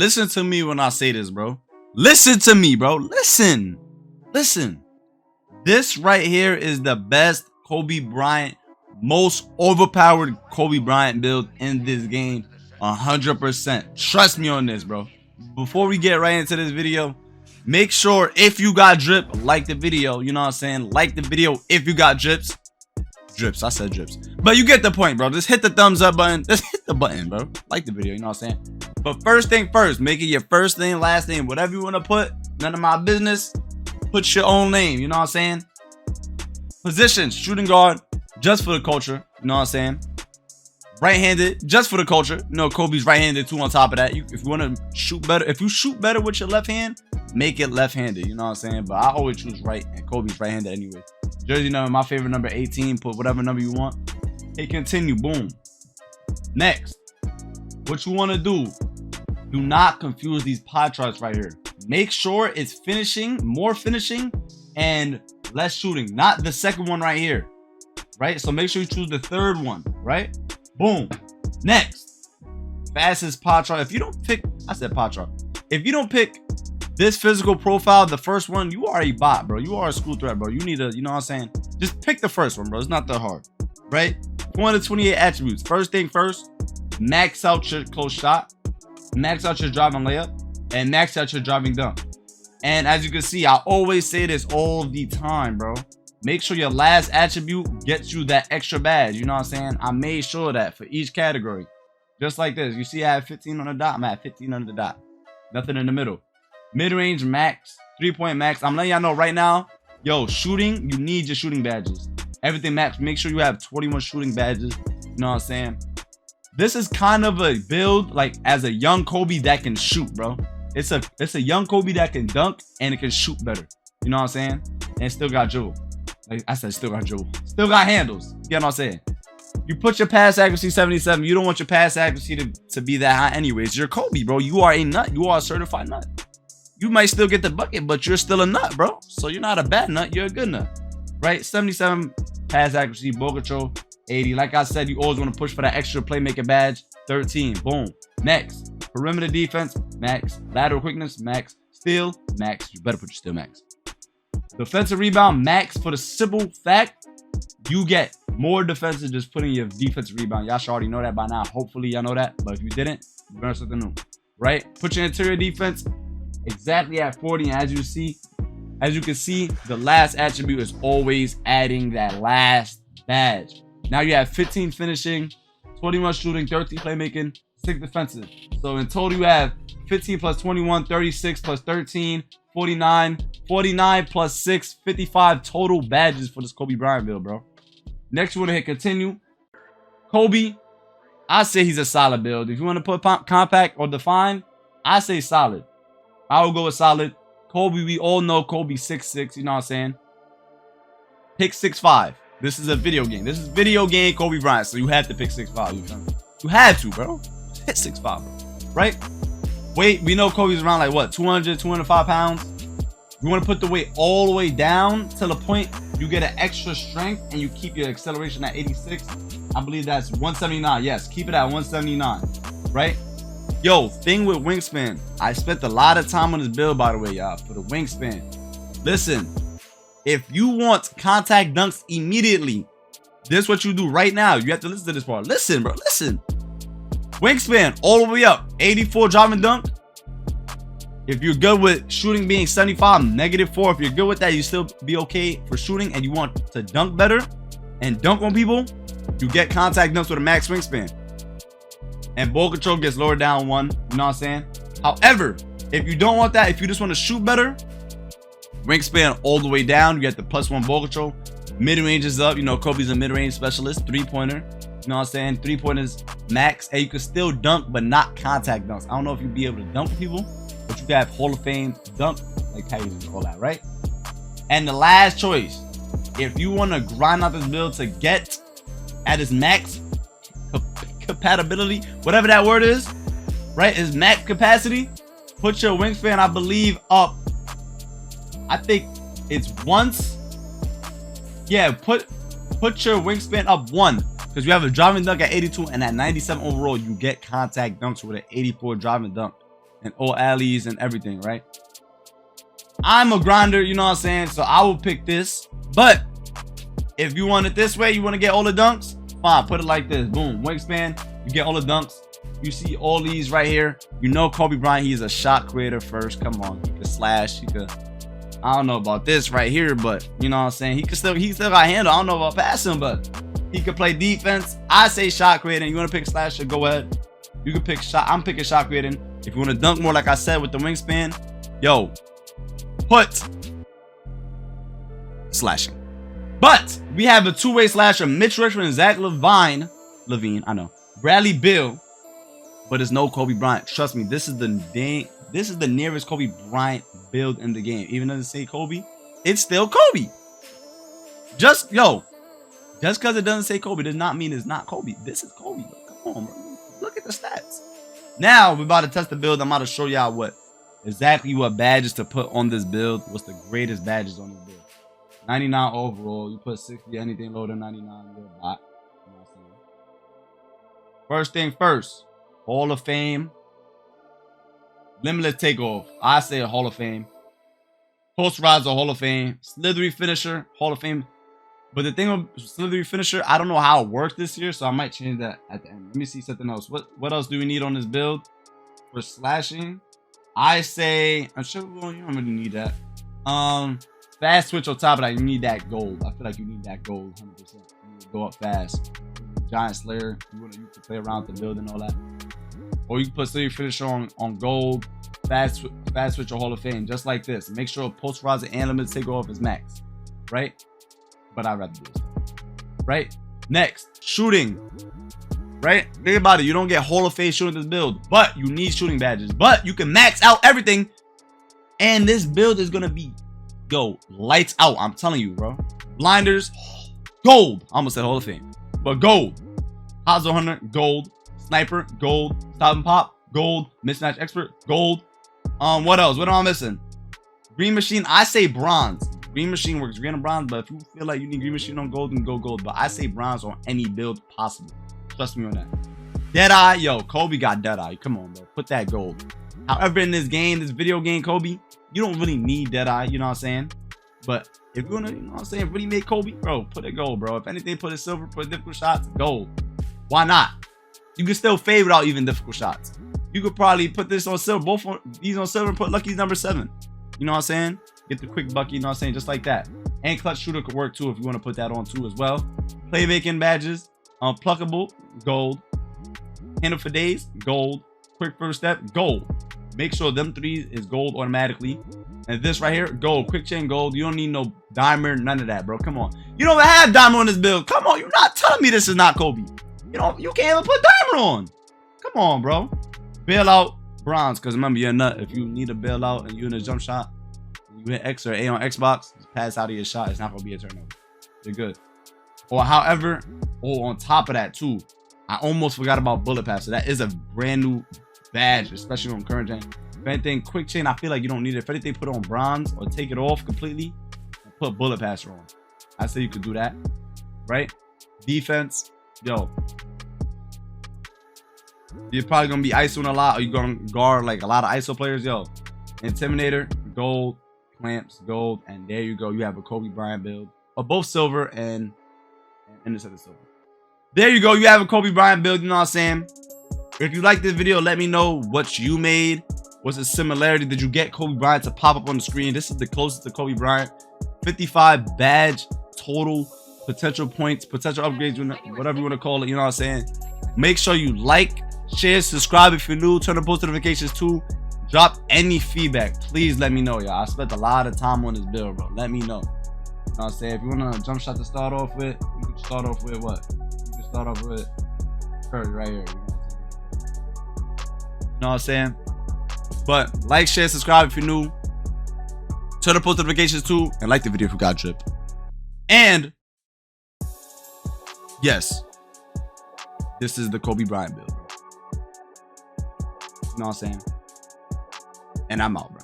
Listen to me when I say this, bro. Listen to me, bro. Listen. This right here is the best Kobe Bryant, most overpowered Kobe Bryant build in this game. 100%. Trust me on this, bro. Before we get right into this video, make sure if you got drip, like the video. You know what I'm saying? Like the video if you got drips. I said drips. But you get the point, bro. Just hit the thumbs up button. Just hit the button, bro. Like the video, you know what I'm saying? But first thing first, make it your first name, last name, whatever you want to put. None of my business. Put your own name, you know what I'm saying? Positions, shooting guard, just for the culture, you know what I'm saying? Right-handed, just for the culture. You know, Kobe's right-handed too on top of that. If you want to shoot better, if you shoot better with your left hand, make it left-handed, you know what I'm saying? But I always choose right, and Kobe's right-handed anyway. Jersey number, my favorite number, 18. Put whatever number you want. Hit continue, boom. Next, what you want to do not confuse these pie charts right here. Make sure it's finishing, more finishing, and less shooting. Not the second one right here, right? So make sure you choose the third one, right? Boom. Next, fastest pie chart. If you don't pick, I said pie chart. If you don't pick this physical profile, the first one, you are a bot, bro. You are a school threat, bro. You need to, you know what I'm saying? Just pick the first one, bro. It's not that hard, right? 428 attributes. First thing first, max out your close shot, max out your driving layup, and max out your driving dunk. And as you can see, I always say this all the time, bro. Make sure your last attribute gets you that extra badge. You know what I'm saying? I made sure of that for each category. Just like this. You see I have 15 on the dot. I'm at 15 on the dot. Nothing in the middle. Mid-range max. 3-point max. I'm letting y'all know right now. Yo, shooting, you need your shooting badges. Everything max. Make sure you have 21 shooting badges. You know what I'm saying? This is kind of a build like as a young Kobe that can shoot, bro. It's a young Kobe that can dunk and it can shoot better. You know what I'm saying? And it still got jewel. Like I said, still got jewel. Still got handles. You know what I'm saying? You put your pass accuracy 77. You don't want your pass accuracy to be that high anyways. You're Kobe, bro. You are a nut. You are a certified nut. You might still get the bucket, but you're still a nut, bro. So you're not a bad nut. You're a good nut. Right? 77 pass accuracy, ball control, 80. Like I said, you always want to push for that extra playmaker badge. 13. Boom. Next. Perimeter defense, max. Lateral quickness, max. Steal, max. You better put your steal max. Defensive rebound, max. For the simple fact, you get more defensive just putting your defensive rebound. Y'all should already know that by now. Hopefully y'all know that. But if you didn't, you learn something new. Right? Put your interior defense exactly at 40. And as you can see, the last attribute is always adding that last badge. Now you have 15 finishing, 21 shooting, 13 playmaking, 6 defensive. So in total you have 15 plus 21, 36 plus 13, 49, 49 plus 6, 55 total badges for this Kobe Bryant build, bro. Next you want to hit continue. Kobe, I say he's a solid build. If you want to put compact or define, I say solid. I will go with solid. Kobe, we all know Kobe 6'6", you know what I'm saying? Pick 6'5". This is a video game. This is video game Kobe Bryant, so you have to pick 6'5". You had to, bro. Hit 6'5", bro. Right? Weight, we know Kobe's around like what? 200, 205 pounds. You want to put the weight all the way down to the point you get an extra strength and you keep your acceleration at 86. I believe that's 179. Yes, keep it at 179. Right? Yo, thing with wingspan. I spent a lot of time on this build, by the way, y'all, for the wingspan. Listen, if you want contact dunks immediately, this is what you do right now. You have to listen to this part. Listen, bro. Listen. Wingspan all the way up. 84 driving dunk. If you're good with shooting being 75, -4. If you're good with that, you still be okay for shooting and you want to dunk better and dunk on people, you get contact dunks with a max wingspan. And ball control gets lowered down 1. You know what I'm saying? However, if you don't want that, if you just want to shoot better, wingspan all the way down. You get the +1 ball control. Mid-range is up. You know, Kobe's a mid-range specialist. 3-pointer. You know what I'm saying? 3-pointers max. And you can still dunk, but not contact dunks. I don't know if you'd be able to dunk people, but you can have Hall of Fame dunk. Like how you call that, right? And the last choice, if you want to grind out this build to get at its max compatibility, whatever that word is, right? Is max capacity. Put your wingspan, I believe, up. I think it's once. Yeah, put your wingspan up 1 because you have a driving dunk at 82 and at 97 overall, you get contact dunks with an 84 driving dunk. and all alleys and everything, right? I'm a grinder, you know what I'm saying? So I will pick this. But if you want it this way, you want to get all the dunks, fine, put it like this. Boom, wingspan, you get all the dunks. You see all these right here. You know Kobe Bryant, he's a shot creator first. Come on, he could slash, he could, I don't know about this right here, but you know what I'm saying? He still got handle. I don't know about passing, but he could play defense. I say shot creating. You want to pick slasher, go ahead. You can pick shot. I'm picking shot creating. If you want to dunk more, like I said, with the wingspan, yo, put slashing. But we have a two-way slasher, Mitch Richmond and Zach Levine, I know, Bradley Beal, but it's no Kobe Bryant. Trust me, this is the nearest Kobe Bryant build in the game. Even though it say Kobe, it's still Kobe. Just because it doesn't say Kobe does not mean it's not Kobe. This is Kobe, bro. Come on, bro. Look at the stats. Now we're about to test the build. I'm about to show y'all what badges to put on this build. What's the greatest badges on this build? 99 overall. You put 60, anything lower than 99, you're a bot. You know what I'm saying? First thing first, Hall of Fame. Limitless Takeoff. I say a Hall of Fame. Posterizer, Hall of Fame. Slithery Finisher, Hall of Fame. But the thing with Slithery Finisher, I don't know how it works this year, so I might change that at the end. Let me see something else. What else do we need on this build? For slashing, I say, I'm sure you don't really need that. Fast switch on top of that, you need that gold. I feel like you need that gold 100%. You need to go up fast. Giant Slayer, you can play around with the build and all that. Or you can put Slithery Finisher on gold. Fast switch or Hall of Fame, just like this. Make sure posterizer and limits takeoff is max, right? But I'd rather do this, right? Next, shooting, right? Think about it. You don't get Hall of Fame shooting this build, but you need shooting badges. But you can max out everything, and this build is gonna be, yo, lights out. I'm telling you, bro. Blinders, gold. I almost said Hall of Fame, but gold. Hozzo Hunter, gold. Sniper, gold. Stop and pop, gold. Mismatch expert, gold. What else? What am I missing? Green Machine, I say bronze. Green Machine works green and bronze, but if you feel like you need Green Machine on gold, then go gold. But I say bronze on any build possible. Trust me on that. Deadeye, yo, Kobe got Deadeye. Come on, bro. Put that gold. However, in this game, this video game, Kobe, you don't really need Deadeye, you know what I'm saying? But if you wanna, you know what I'm saying, really make Kobe, bro, put it gold, bro. If anything, put it silver, put difficult shots, gold. Why not? You can still fade without even difficult shots. You could probably put this on silver, both on these on silver, and put Lucky's number 7. You know what I'm saying? Get the quick bucket, you know what I'm saying? Just like that. And clutch shooter could work too if you want to put that on too as well. Play vacant badges. Pluckable, gold. Handle for days, gold. Quick first step, gold. Make sure them 3 is gold automatically. And this right here, gold. Quick chain, gold. You don't need no diamond, none of that, bro. Come on. You don't even have diamond on this build. Come on. You're not telling me this is not Kobe. You can't even put diamond on. Come on, bro. Bailout, bronze. Because remember, you're a nut. If you need a bailout and you're in a jump shot, you hit X or A on Xbox, just pass out of your shot. It's not going to be a turnover. You're good. Or however, on top of that too, I almost forgot about bullet pass. So that is a brand new badge, especially on current gen. If anything, quick chain, I feel like you don't need it. If anything, put it on bronze or take it off completely and put bullet passer on. I say you could do that, right? Defense, yo. You're probably going to be ISOing a lot, or you're going to guard like a lot of ISO players, yo. Intimidator, gold. Clamps, gold, and there you go. You have a Kobe Bryant build, or both silver and this other silver. There you go. You have a Kobe Bryant build. You know what I'm saying? If you like this video, let me know what you made. What's the similarity? Did you get Kobe Bryant to pop up on the screen? This is the closest to Kobe Bryant. 55 badge total, potential points, potential upgrades, whatever you want to call it. You know what I'm saying? Make sure you like, share, subscribe if you're new. Turn on post notifications too. Drop any feedback. Please let me know, y'all. I spent a lot of time on this build, bro. Let me know. You know what I'm saying? If you want a jump shot to start off with, you can start off with what? You can start off with Curry right here. You know what I'm saying? But like, share, subscribe if you're new. Turn on post notifications too. And like the video if you got drip. And yes, this is the Kobe Bryant build, bro. You know what I'm saying? And I'm out, bro.